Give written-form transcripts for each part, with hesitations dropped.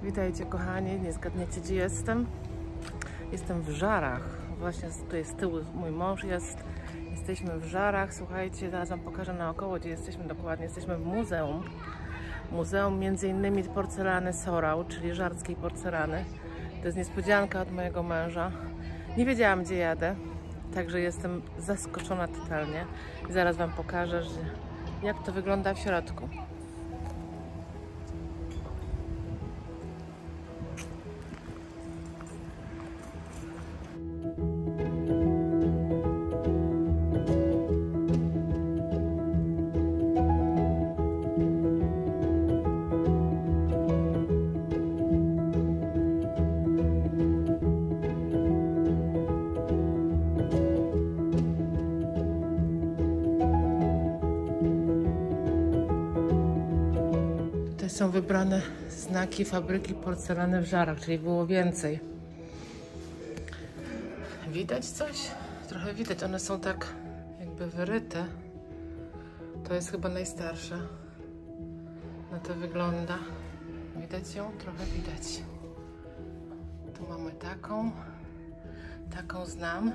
Witajcie kochani, nie zgadniecie gdzie jestem. Jestem w Żarach. Właśnie tutaj z tyłu mój mąż jest. Jesteśmy w Żarach. Słuchajcie, zaraz wam pokażę naokoło gdzie jesteśmy dokładnie. Jesteśmy w muzeum. Muzeum między innymi porcelany Sorał, czyli żarskiej porcelany. To jest niespodzianka od mojego męża. Nie wiedziałam gdzie jadę, także jestem zaskoczona totalnie. I zaraz wam pokażę, jak to wygląda w środku. Są wybrane znaki fabryki porcelany w Żarach, czyli było więcej. Widać coś? Trochę widać, one są tak jakby wyryte. To jest chyba najstarsza. Na to wygląda. Widać ją? Trochę widać. Tu mamy taką. Taką znam.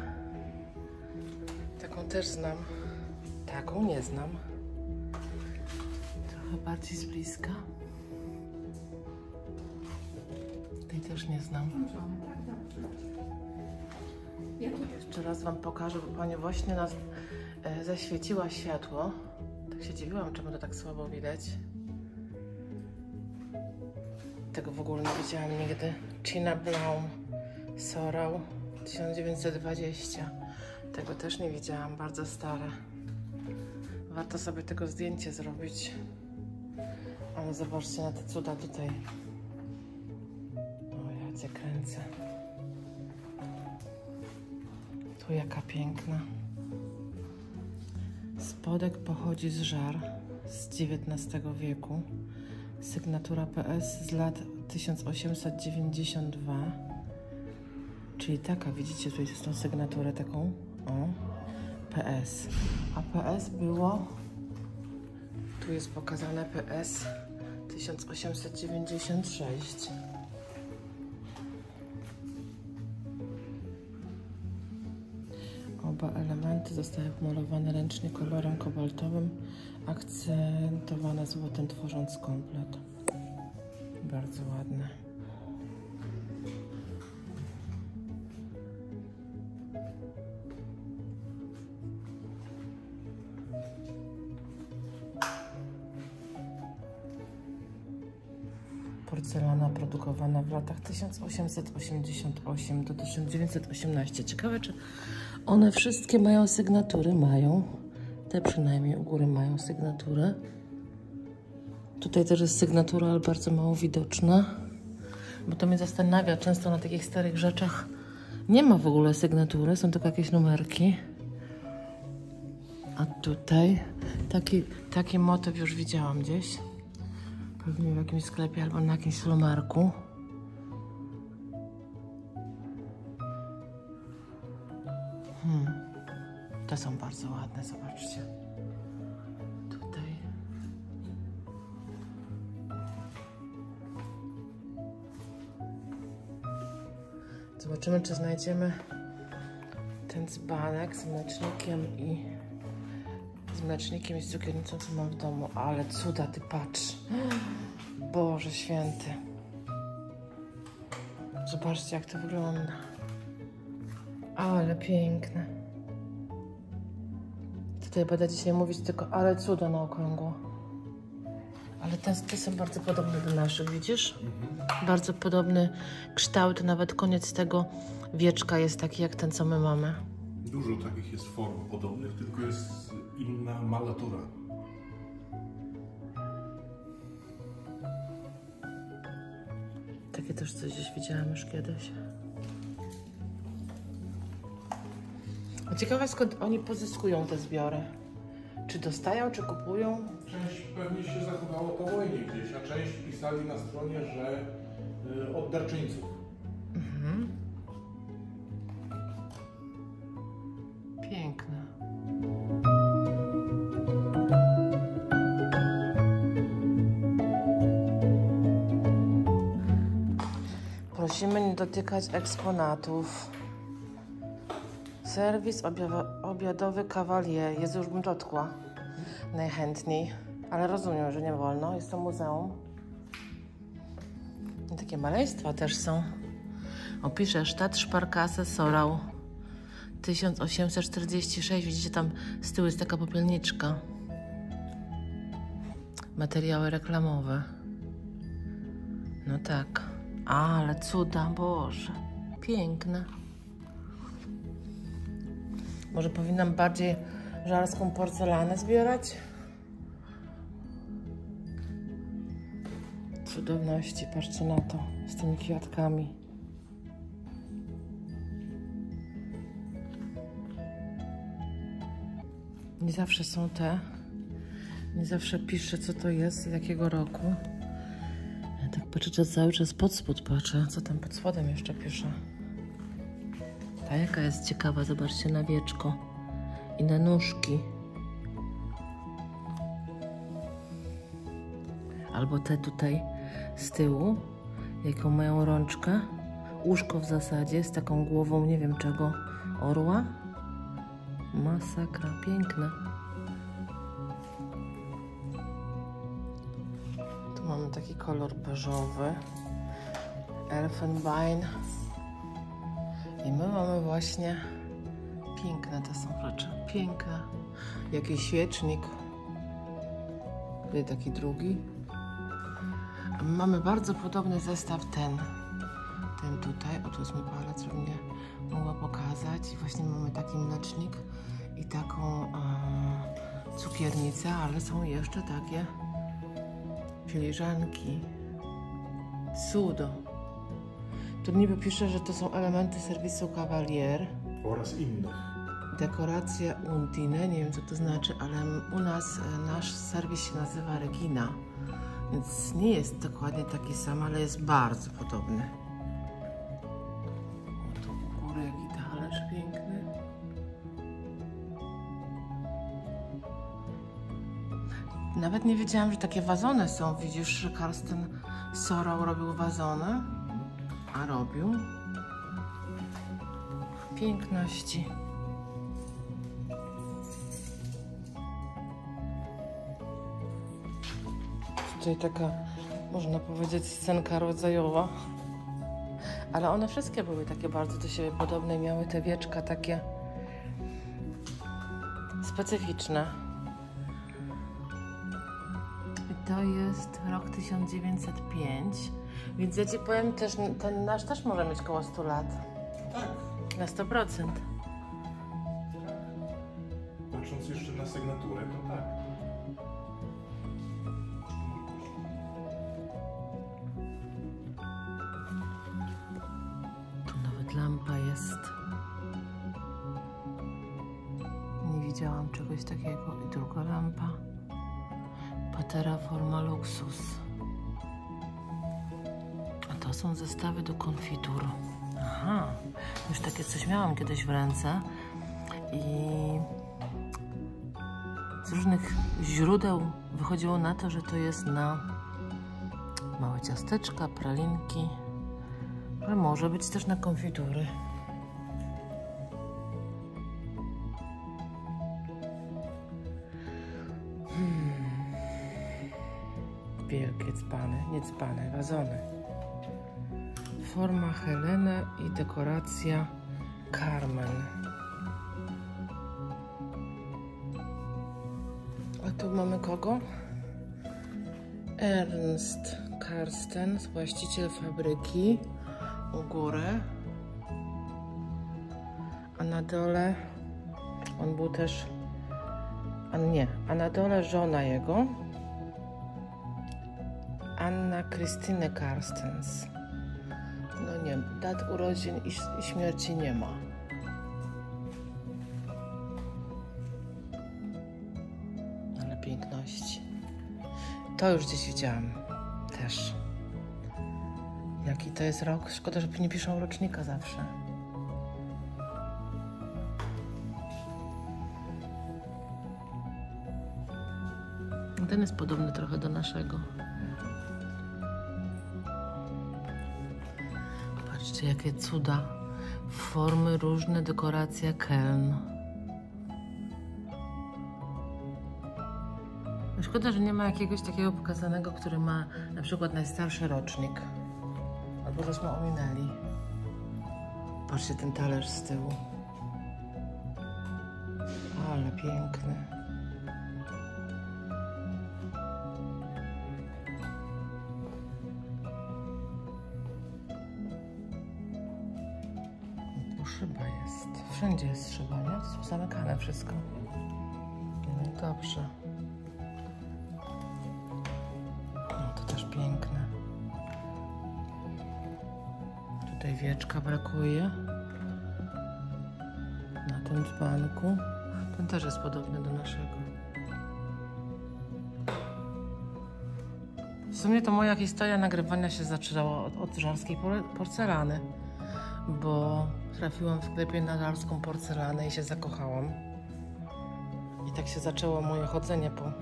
Taką też znam. Taką nie znam. Trochę bardziej z bliska. Tej też nie znam. Jeszcze raz wam pokażę, bo pani właśnie nas zaświeciła światło. Tak się dziwiłam, czemu to tak słabo widać. Tego w ogóle nie widziałam nigdy. China Blaum Sorał 1920. Tego też nie widziałam, bardzo stare. Warto sobie tego zdjęcie zrobić. Ale zobaczcie na te cuda tutaj. O, ja cię kręcę. Tu jaka piękna. Spodek pochodzi z Żar z XIX wieku. Sygnatura PS z lat 1892. Czyli taka, widzicie tutaj tą sygnaturę taką? O, PS. A PS było... Tu jest pokazane PS 1896. Oba elementy zostały pomalowane ręcznie kolorem kobaltowym, akcentowane złotem, tworząc komplet. Bardzo ładne. Porcelana produkowana w latach 1888 do 1918. Ciekawe, czy one wszystkie mają sygnatury? Mają. Te przynajmniej u góry mają sygnaturę. Tutaj też jest sygnatura, ale bardzo mało widoczna. Bo to mnie zastanawia. Często na takich starych rzeczach nie ma w ogóle sygnatury. Są tylko jakieś numerki. A tutaj taki motyw już widziałam gdzieś. Pewnie w jakimś sklepie albo na jakimś slomarku. Te są bardzo ładne, zobaczcie. Tutaj. Zobaczymy, czy znajdziemy ten dzbanek z mlecznikiem i z cukiernicą, co mam w domu. Ale cuda, ty patrz. Boże święty. Zobaczcie, jak to wygląda. Ale piękne. Tutaj będę dzisiaj mówić tylko ale cuda na okrągło. Ale te są bardzo podobne do naszych, widzisz? Bardzo podobny kształt, nawet koniec tego wieczka jest taki jak ten, co my mamy. Dużo takich jest form podobnych, tylko jest inna malatura. Takie też coś gdzieś widziałam już kiedyś. A ciekawe, skąd oni pozyskują te zbiory? Czy dostają, czy kupują? Część pewnie się zachowało po wojnie gdzieś, a część pisali na stronie, że od darczyńców. Piękne. Prosimy nie dotykać eksponatów. Serwis obiadowy Cavalier. Jezu, już bym dotkła. Najchętniej. Ale rozumiem, że nie wolno. Jest to muzeum. I takie maleństwa też są. Opiszę Stadtsparkasse Sorau. 1846. Widzicie, tam z tyłu jest taka popielniczka. Materiały reklamowe. No tak. Ale cuda, Boże. Piękne. Może powinnam bardziej żarską porcelanę zbierać? Cudowności, patrzcie na to. Z tymi kwiatkami. Nie zawsze są te. Nie zawsze piszę, co to jest i jakiego roku. Ja tak patrzę, cały czas pod spód patrzę. Co tam pod spodem jeszcze piszę? Ta jaka jest ciekawa, zobaczcie na wieczko. I na nóżki. Albo te tutaj z tyłu. Jaką mają rączkę. Łóżko w zasadzie z taką głową, nie wiem czego. Orła. Masakra, piękne. Tu mamy taki kolor beżowy. Elfenbein. I my mamy właśnie... Piękne te są rzeczy. Piękne. Jakiś świecznik. Tutaj taki drugi. A my mamy bardzo podobny zestaw ten. Ten tutaj. O, tu jest mój palec, żeby mnie mogła pokazać. I właśnie mamy taki mlecznik i taką cukiernicę, ale są jeszcze takie filiżanki. Cudo. Tu niby pisze, że to są elementy serwisu Cavalier. Oraz innych. Dekoracja Undine, nie wiem co to znaczy, ale u nas nasz serwis się nazywa Regina, więc nie jest dokładnie taki sam, ale jest bardzo podobny. O, tu u góry jaki talerz piękny. Nawet nie wiedziałam, że takie wazony są. Widzisz, że Karsten Sorau robił wazony? A robił. Piękności. Tutaj taka, można powiedzieć, scenka rodzajowa. Ale one wszystkie były takie bardzo do siebie podobne. Miały te wieczka takie specyficzne. I to jest rok 1905. Więc ja ci powiem też, ten nasz też może mieć koło 100 lat. Tak. Na 100%. Patrząc jeszcze na sygnaturę, to tak. Tu nawet lampa jest. Nie widziałam czegoś takiego. I druga lampa. Patera Forma Luxus. A to są zestawy do konfitur. Aha, już takie coś miałam kiedyś w ręce i z różnych źródeł wychodziło na to, że to jest na małe ciasteczka, pralinki, ale może być też na konfitury. Wielkie dzbany, nie dzbany, wazony. Forma Helena i dekoracja Carmen. A tu mamy kogo? Ernst Karsten, właściciel fabryki u góry. A na dole on był też... A na dole żona jego. Anna Christine Karstens. No nie, dat urodzin i śmierci nie ma. Ale piękności. To już gdzieś widziałam. Też. Jaki to jest rok? Szkoda, że nie piszą rocznika zawsze. Ten jest podobny trochę do naszego. Patrzcie, jakie cuda. Formy różne, dekoracja Keln. Szkoda, że nie ma jakiegoś takiego pokazanego, który ma na przykład najstarszy rocznik. Albo żeśmy ominęli. Patrzcie, ten talerz z tyłu. Ale piękny. Tu szyba jest. Wszędzie jest szyba, nie? To są zamykane wszystko. No dobrze. No to też piękne. Tutaj wieczka brakuje. Na tym dzbanku. Ten też jest podobny do naszego. W sumie to moja historia nagrywania się zaczęła od żarskiej porcelany, bo trafiłam w sklepie na żarską porcelanę i się zakochałam. I tak się zaczęło moje chodzenie po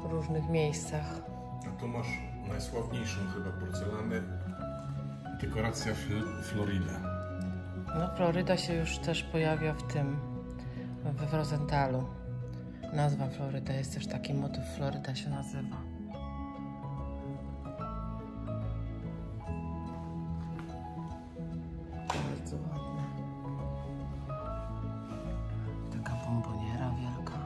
różnych miejscach. A tu masz najsławniejszą chyba porcelanę, dekoracja Florida. No, Floryda się już też pojawia w tym, w Rosenthalu. Nazwa Floryda, jest też taki motyw, Floryda się nazywa. Bardzo ładne. Taka bomboniera wielka.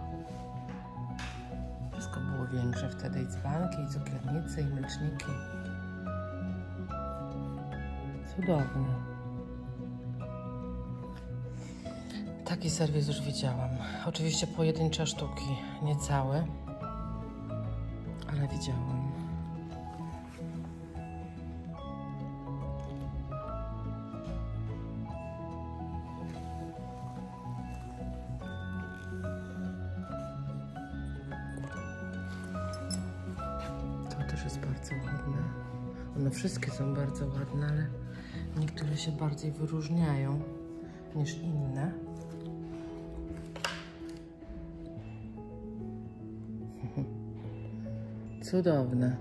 Wszystko było większe wtedy, i dzbanki, i cukiernice, i mleczniki. Cudowne. Taki serwis już widziałam. Oczywiście pojedyncze sztuki, nie całe, ale widziałam. To też jest bardzo ładne. One wszystkie są bardzo ładne, ale niektóre się bardziej wyróżniają niż inne. Cudowne.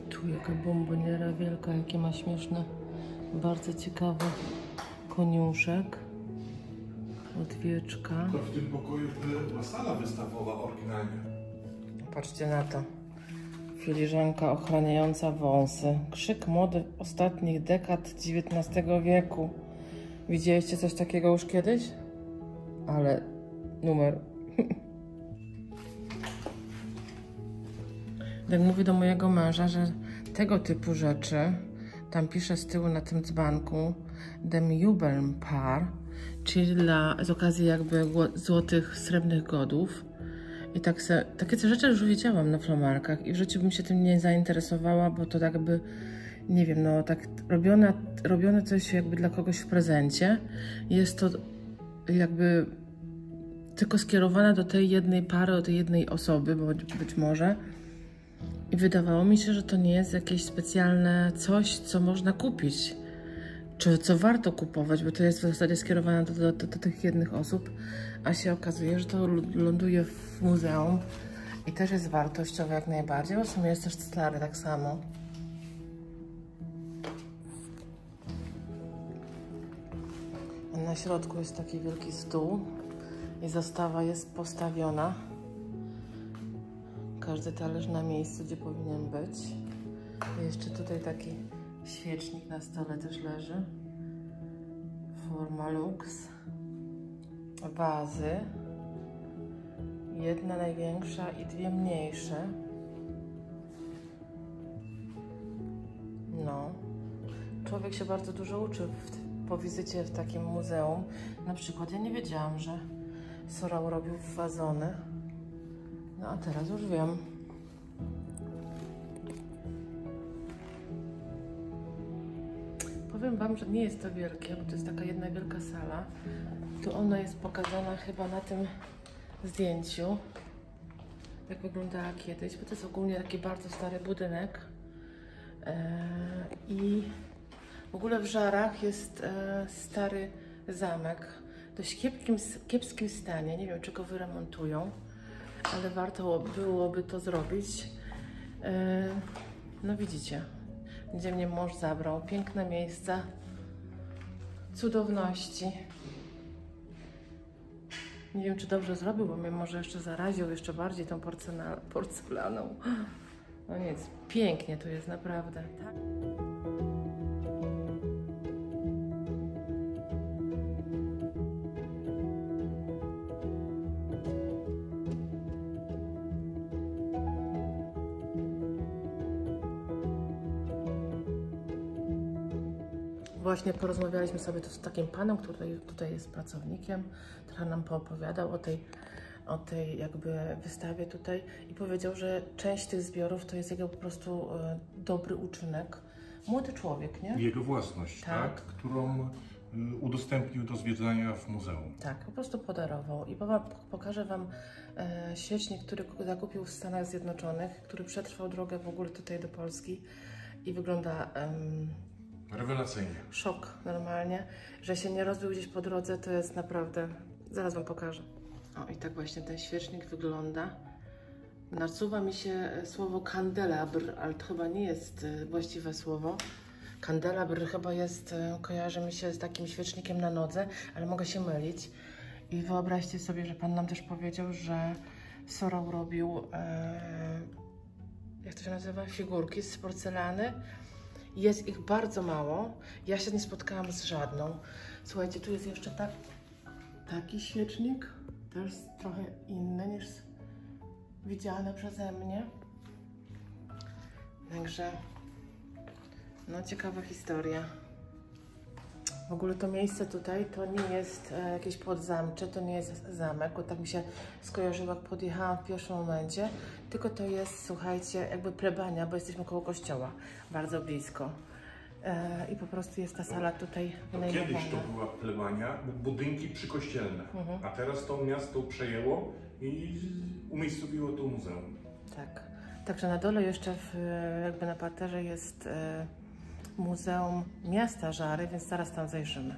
Tu jaka bomboniera wielka, jakie ma śmieszne, bardzo ciekawy koniuszek od wieczka. To w tym pokoju była sala wystawowa oryginalnie. Patrzcie na to. Filiżanka ochraniająca wąsy. Krzyk mody ostatnich dekad XIX wieku. Widzieliście coś takiego już kiedyś? Ale numer. Tak mówię do mojego męża, że tego typu rzeczy, tam pisze z tyłu na tym dzbanku Dem Jubiläumpaar, czyli z okazji jakby złotych, srebrnych godów. I takie rzeczy już widziałam na flamarkach i w życiu bym się tym nie zainteresowała, bo to jakby, nie wiem, no tak robione coś jakby dla kogoś w prezencie. Jest to jakby tylko skierowane do tej jednej pary, do tej jednej osoby, być może. I wydawało mi się, że to nie jest jakieś specjalne coś, co można kupić, czy co warto kupować, bo to jest w zasadzie skierowane do tych jednych osób, a się okazuje, że to ląduje w muzeum i też jest wartościowe jak najbardziej, bo w sumie jest też stary tak samo. Na środku jest taki wielki stół i zastawa jest postawiona. Każdy talerz na miejscu, gdzie powinien być. I jeszcze tutaj taki świecznik na stole też leży. Forma Lux. Wazy. Jedna największa i dwie mniejsze. No. Człowiek się bardzo dużo uczy po wizycie w takim muzeum. Na przykład ja nie wiedziałam, że Sorał robił wazony. No a teraz już wiem. Powiem wam, że nie jest to wielkie, bo to jest taka jedna wielka sala. Tu ona jest pokazana chyba na tym zdjęciu. Jak wyglądała kiedyś, bo to jest ogólnie taki bardzo stary budynek. I w ogóle w Żarach jest stary zamek. dość kiepskim stanie. Nie wiem, czy go wyremontują, ale warto byłoby to zrobić. No widzicie, gdzie mnie mąż zabrał. Piękne miejsca, cudowności. Nie wiem, czy dobrze zrobił, bo mnie może jeszcze zaraził jeszcze bardziej tą porcelaną. No nic, pięknie tu jest naprawdę. Tak? Właśnie porozmawialiśmy sobie tu z takim panem, który tutaj jest pracownikiem, trochę nam poopowiadał o tej jakby wystawie tutaj i powiedział, że część tych zbiorów to jest jego po prostu dobry uczynek. Młody człowiek, nie? Jego własność, tak? Którą udostępnił do zwiedzania w muzeum. Tak, po prostu podarował. I pokażę Wam świecznik, który zakupił w Stanach Zjednoczonych, który przetrwał drogę w ogóle tutaj do Polski i wygląda... Rewelacyjnie. Szok normalnie, że się nie rozbił gdzieś po drodze, to jest naprawdę... Zaraz Wam pokażę. O, i tak właśnie ten świecznik wygląda. Nasuwa mi się słowo kandelabr, ale to chyba nie jest właściwe słowo. Kandelabr chyba jest, kojarzy mi się z takim świecznikiem na nodze, ale mogę się mylić. I wyobraźcie sobie, że Pan nam też powiedział, że Sorrow robił, jak to się nazywa, figurki z porcelany. Jest ich bardzo mało. Ja się nie spotkałam z żadną. Słuchajcie, tu jest jeszcze taki świecznik, też trochę inny niż widziane przeze mnie. Także, no ciekawa historia. W ogóle to miejsce tutaj to nie jest jakieś podzamcze, to nie jest zamek, bo tak mi się skojarzyło, jak podjechałam w pierwszym momencie, tylko to jest, słuchajcie, jakby plebania, bo jesteśmy koło kościoła, bardzo blisko. I po prostu jest ta sala tutaj wynajmowana. Kiedyś to była plebania, budynki przykościelne, a teraz to miasto przejęło i umiejscowiło to muzeum. Tak, także na dole jeszcze jakby na parterze jest Muzeum Miasta Żary, więc zaraz tam zajrzymy.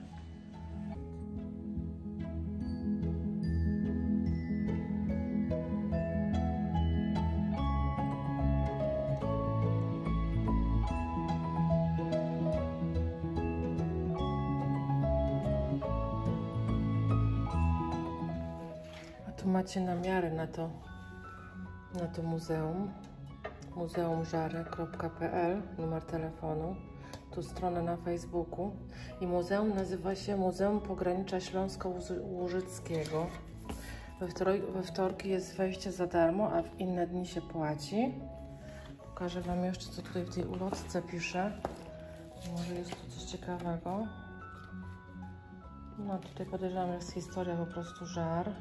A tu macie namiary na to muzeum. muzeumżary.pl, numer telefonu. Tu stronę na Facebooku i muzeum nazywa się Muzeum Pogranicza Śląsko-Łużyckiego. We wtorki jest wejście za darmo, a w inne dni się płaci. Pokażę Wam jeszcze, co tutaj w tej ulotce pisze. Może jest tu coś ciekawego. No tutaj podejrzewam, jest historia po prostu żar.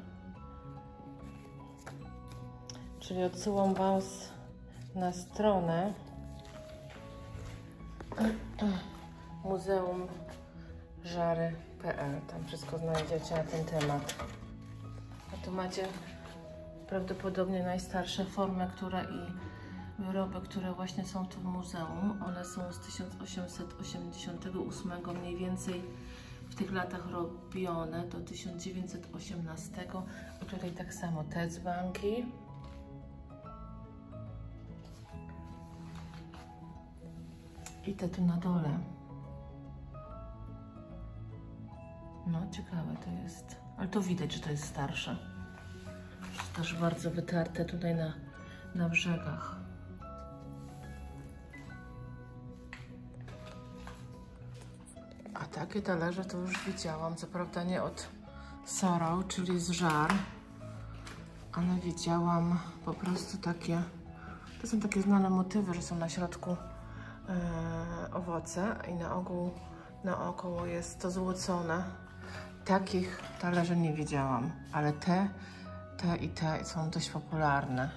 Czyli odsyłam Was na stronę muzeumżary.pl. Tam wszystko znajdziecie na ten temat. A tu macie prawdopodobnie najstarsze formy, i wyroby, które właśnie są tu w muzeum. One są z 1888 mniej więcej w tych latach robione do 1918. I tutaj tak samo te dzbanki. I te tu na dole. No, ciekawe to jest. Ale to widać, że to jest starsze. Jest też bardzo wytarte tutaj na brzegach. A takie talerze to już widziałam. Co prawda nie od Sorrow, czyli z żar. Ale widziałam po prostu takie... To są takie znane motywy, że są na środku owoce i naokoło jest to złocone. Takich talerzy nie widziałam, ale te i te są dość popularne.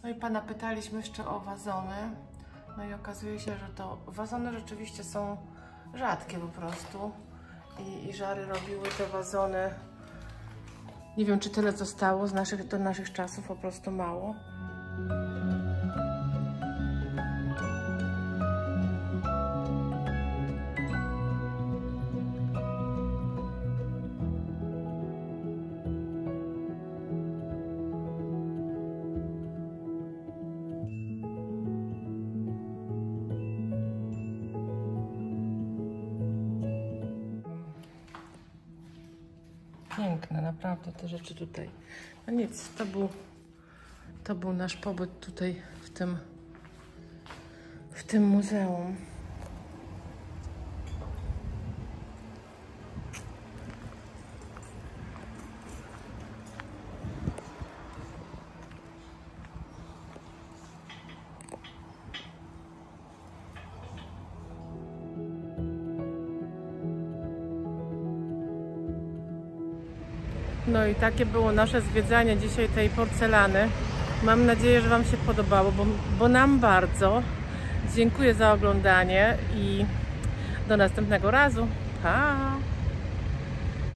No i Pana pytaliśmy jeszcze o wazony. No i okazuje się, że to wazony rzeczywiście są rzadkie po prostu. I żary robiły te wazony. Nie wiem, czy tyle zostało do naszych czasów, po prostu mało. naprawdę te rzeczy tutaj. No nic, to był nasz pobyt tutaj w tym muzeum. No i takie było nasze zwiedzanie dzisiaj tej porcelany. Mam nadzieję, że Wam się podobało, bo nam bardzo. Dziękuję za oglądanie i do następnego razu. Pa!